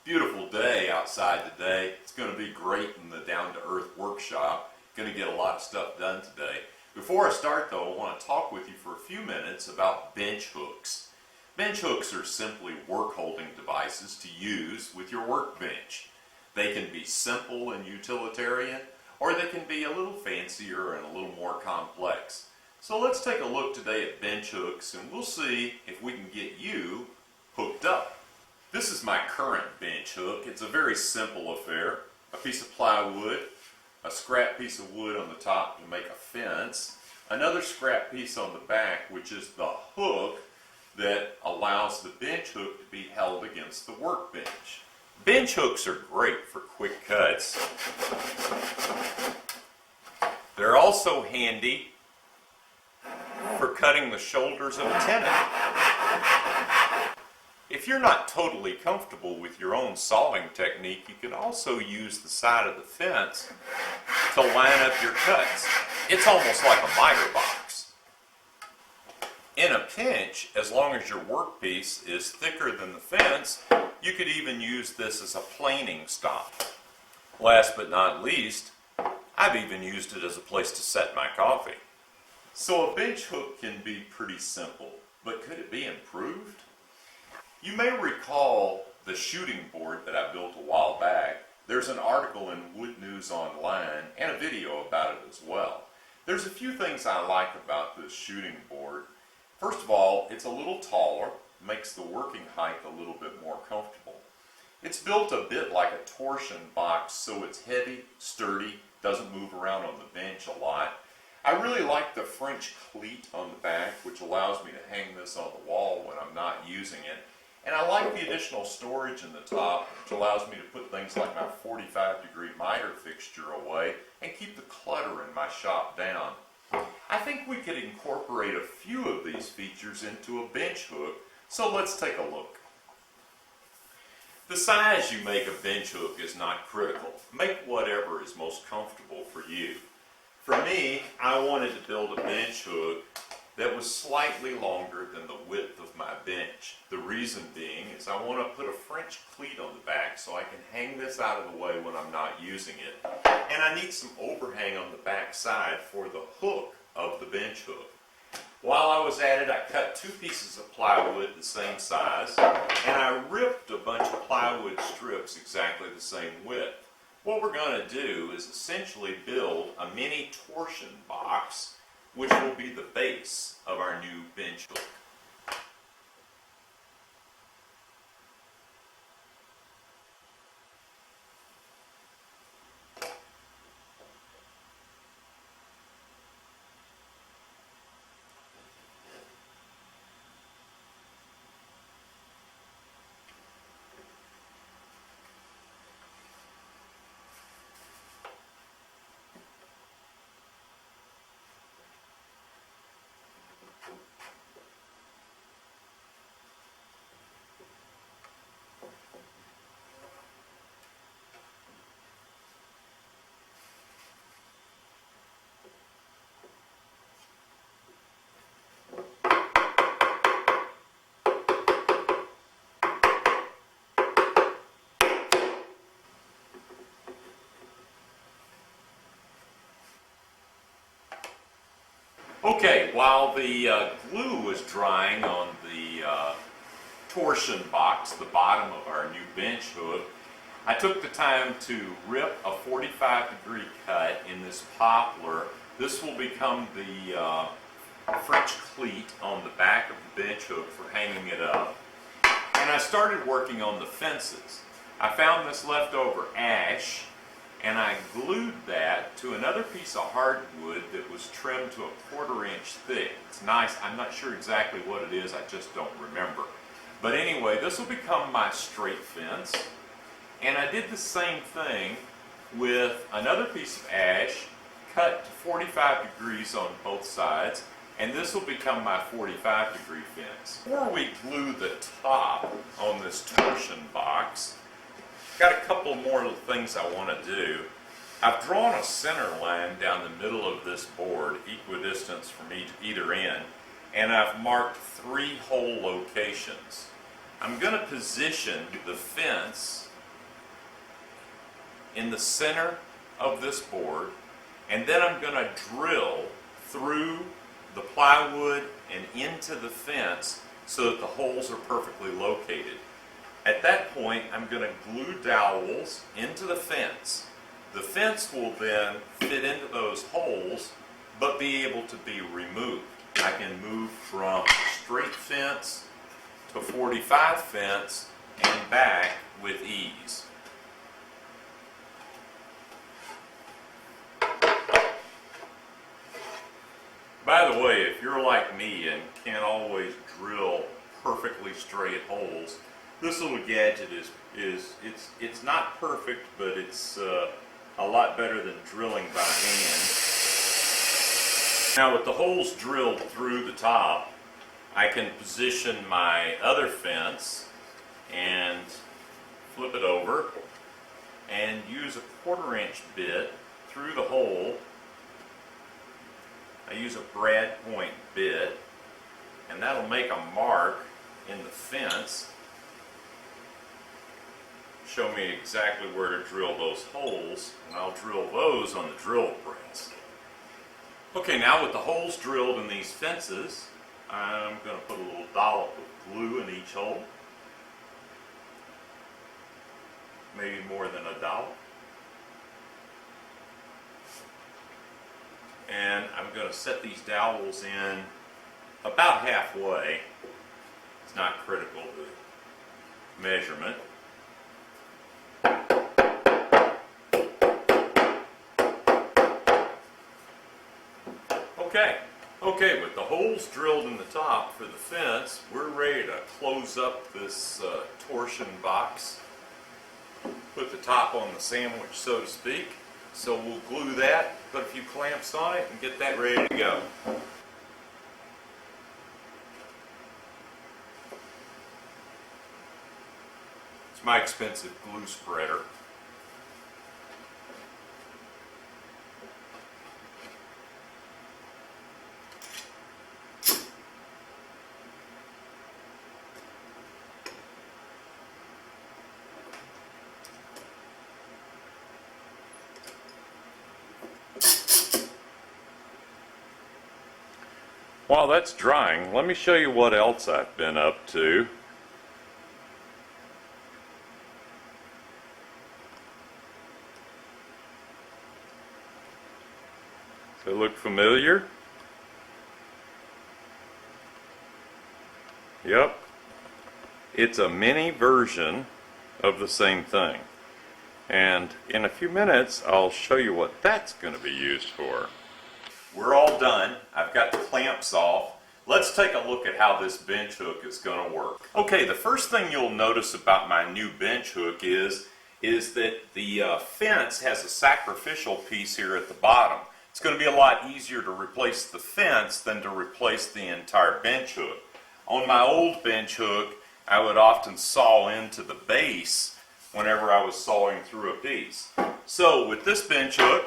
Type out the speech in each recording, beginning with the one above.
Beautiful day outside today. It's going to be great in the Down to Earth workshop. Going to get a lot of stuff done today. Before I start though, I want to talk with you for a few minutes about bench hooks. Bench hooks are simply work holding devices to use with your workbench. They can be simple and utilitarian, or they can be a little fancier and a little more complex. So let's take a look today at bench hooks and we'll see if we can get you hooked up. This is my current bench hook. It's a very simple affair. A piece of plywood, a scrap piece of wood on the top to make a fence, another scrap piece on the back, which is the hook that allows the bench hook to be held against the workbench. Bench hooks are great for quick cuts. They're also handy for cutting the shoulders of a tenant. If you're not totally comfortable with your own sawing technique, you can also use the side of the fence to line up your cuts. It's almost like a miter box. In a pinch, as long as your workpiece is thicker than the fence, you could even use this as a planing stop. Last but not least, I've even used it as a place to set my coffee. So a bench hook can be pretty simple, but could it be improved? You may recall the shooting board that I built a while back. There's an article in Wood News Online and a video about it as well. There's a few things I like about this shooting board. First of all, it's a little taller, makes the working height a little bit more comfortable. It's built a bit like a torsion box, so it's heavy, sturdy, doesn't move around on the bench a lot. I really like the French cleat on the back, which allows me to hang this on the wall when I'm not using it. And I like the additional storage in the top, which allows me to put things like my 45-degree miter fixture away and keep the clutter in my shop down. I think we could incorporate a few of these features into a bench hook, so let's take a look. The size you make a bench hook is not critical. Make whatever is most comfortable for you. For me, I wanted to build a bench hook that was slightly longer than the width of my bench. The reason being is I want to put a French cleat on the back so I can hang this out of the way when I'm not using it. And I need some overhang on the back side for the hook of the bench hook. While I was at it, I cut two pieces of plywood the same size, and I ripped a bunch of plywood strips exactly the same width. What we're going to do is essentially build a mini torsion box, which will be the base of our new bench hook. Okay, while the glue was drying on the torsion box, the bottom of our new bench hook, I took the time to rip a 45-degree cut in this poplar. This will become the French cleat on the back of the bench hook for hanging it up. And I started working on the fences. I found this leftover ash, and I glued that to another piece of hardwood that was trimmed to a 1/4 inch thick. It's nice. I'm not sure exactly what it is. I just don't remember. But anyway, this will become my straight fence. And I did the same thing with another piece of ash cut to 45 degrees on both sides. And this will become my 45-degree fence. Before we glue the top on this torsion box, got a couple more little things I want to do. I've drawn a center line down the middle of this board, equidistant from either end, and I've marked 3 hole locations. I'm going to position the fence in the center of this board, and then I'm going to drill through the plywood and into the fence so that the holes are perfectly located. At that point, I'm going to glue dowels into the fence. The fence will then fit into those holes, but be able to be removed. I can move from straight fence to 45 fence and back with ease. By the way, if you're like me and can't always drill perfectly straight holes, this little gadget it's not perfect, but it's a lot better than drilling by hand. Now with the holes drilled through the top, I can position my other fence and flip it over and use a 1/4-inch bit through the hole. I use a brad point bit, and that'll make a mark in the fence, show me exactly where to drill those holes, and I'll drill those on the drill press. Okay, now with the holes drilled in these fences, I'm going to put a little dollop of glue in each hole, maybe more than a dollop. And I'm going to set these dowels in about halfway. It's not critical, the measurement. Okay, with the holes drilled in the top for the fence, we're ready to close up this torsion box. Put the top on the sandwich, so to speak. So we'll glue that, put a few clamps on it, and get that ready to go. It's my expensive glue spreader. While that's drying, let me show you what else I've been up to. Does it look familiar? Yep. It's a mini version of the same thing. And in a few minutes, I'll show you what that's going to be used for. We're all done. I've got the clamps off. Let's take a look at how this bench hook is going to work. Okay, the first thing you'll notice about my new bench hook is that the fence has a sacrificial piece here at the bottom. It's going to be a lot easier to replace the fence than to replace the entire bench hook. On my old bench hook, I would often saw into the base whenever I was sawing through a piece. So with this bench hook,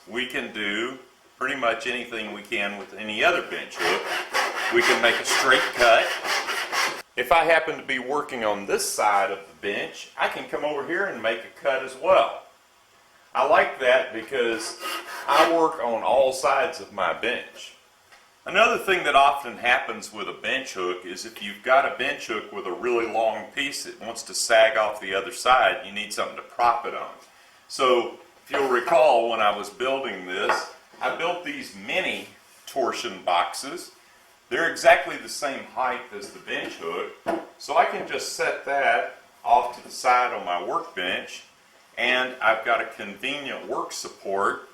we can do pretty much anything we can with any other bench hook. We can make a straight cut. If I happen to be working on this side of the bench, I can come over here and make a cut as well. I like that because I work on all sides of my bench. Another thing that often happens with a bench hook is if you've got a bench hook with a really long piece that wants to sag off the other side, you need something to prop it on. So if you'll recall, when I was building this, I built these mini torsion boxes. They're exactly the same height as the bench hook, so I can just set that off to the side on my workbench, and I've got a convenient work support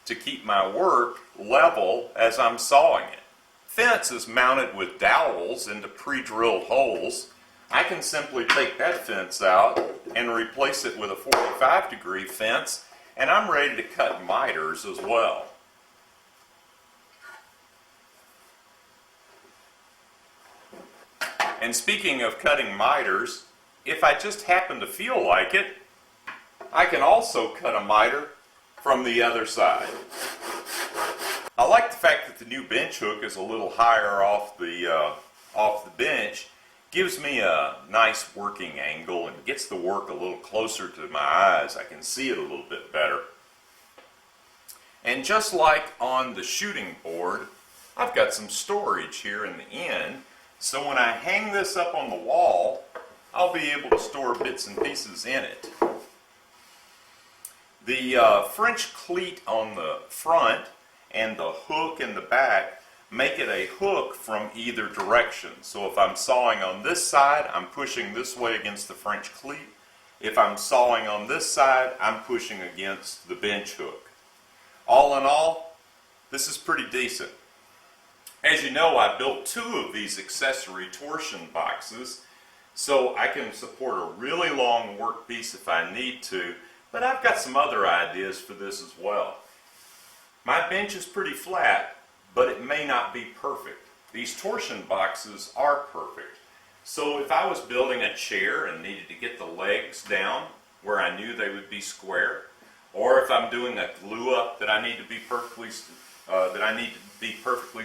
to keep my work level as I'm sawing it. Fence is mounted with dowels into pre-drilled holes. I can simply take that fence out and replace it with a 45-degree fence, and I'm ready to cut miters as well. And speaking of cutting miters, if I just happen to feel like it, I can also cut a miter from the other side. I like the fact that the new bench hook is a little higher off the bench. Gives me a nice working angle and gets the work a little closer to my eyes. I can see it a little bit better. And just like on the shooting board, I've got some storage here in the end. So when I hang this up on the wall, I'll be able to store bits and pieces in it. The French cleat on the front and the hook in the back make it a hook from either direction. So if I'm sawing on this side, I'm pushing this way against the French cleat. If I'm sawing on this side, I'm pushing against the bench hook. All in all, this is pretty decent. As you know, I built 2 of these accessory torsion boxes so I can support a really long workpiece if I need to, but I've got some other ideas for this as well. My bench is pretty flat, but it may not be perfect. These torsion boxes are perfect. So if I was building a chair and needed to get the legs down where I knew they would be square, or if I'm doing a glue up that I need to be perfectly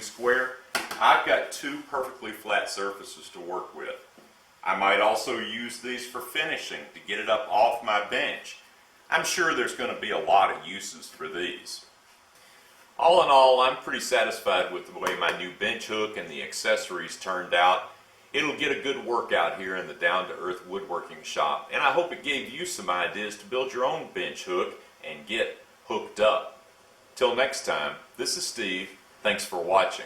square, I've got 2 perfectly flat surfaces to work with. I might also use these for finishing to get it up off my bench. I'm sure there's going to be a lot of uses for these. All in all, I'm pretty satisfied with the way my new bench hook and the accessories turned out. It'll get a good workout here in the Down to Earth Woodworking shop, and I hope it gave you some ideas to build your own bench hook and get hooked up. Till next time, this is Steve. Thanks for watching.